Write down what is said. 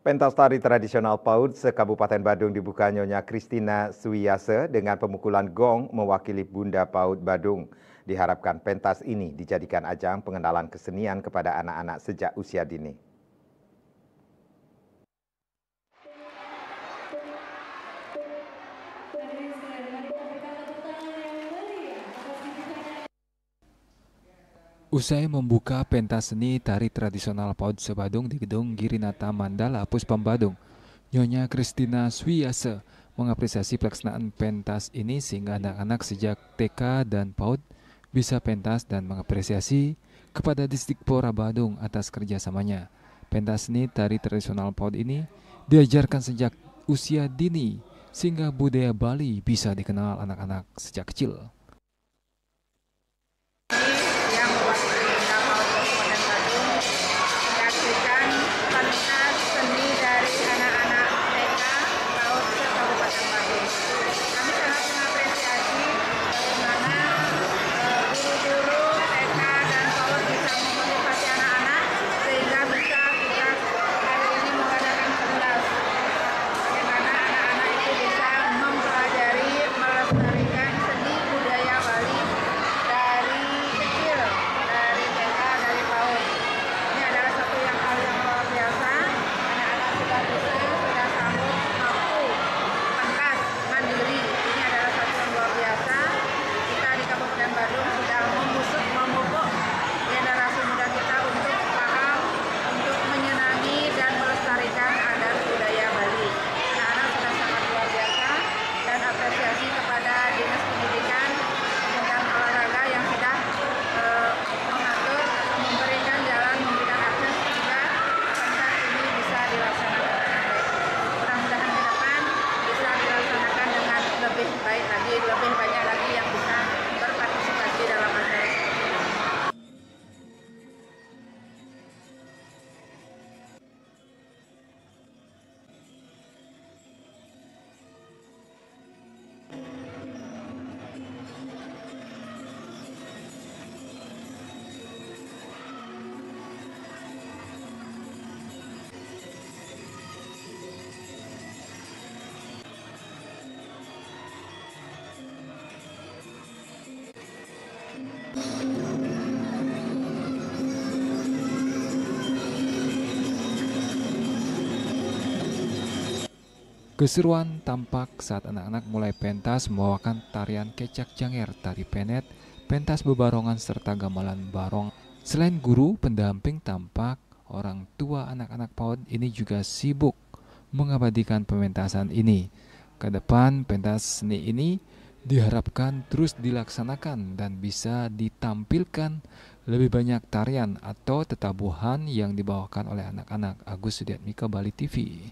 Pentas tari tradisional PAUD se-Kabupaten Badung dibuka Nyonya Christina Suiyase dengan pemukulan gong mewakili Bunda PAUD Badung. Diharapkan pentas ini dijadikan ajang pengenalan kesenian kepada anak-anak sejak usia dini. Usai membuka pentas seni tari tradisional PAUD se-Badung di Gedung Girinata Mandala Puspam Badung, Nyonya Christina Suiyase mengapresiasi pelaksanaan pentas ini sehingga anak-anak sejak TK dan PAUD bisa pentas dan mengapresiasi kepada Disdikpora Badung atas kerjasamanya. Pentas seni tari tradisional PAUD ini diajarkan sejak usia dini sehingga budaya Bali bisa dikenal anak-anak sejak kecil. Lebih banyak lagi yang bisa berpartisipasi dalam acara seperti ini. Keseruan tampak saat anak-anak mulai pentas membawakan tarian kecak janger, tari penet, pentas bebarongan serta gamelan barong. Selain guru, pendamping tampak orang tua anak-anak PAUD ini juga sibuk mengabadikan pementasan ini. Ke depan pentas seni ini diharapkan terus dilaksanakan dan bisa ditampilkan lebih banyak tarian atau tetabuhan yang dibawakan oleh anak-anak. Agus Sudiatmika, Bali TV.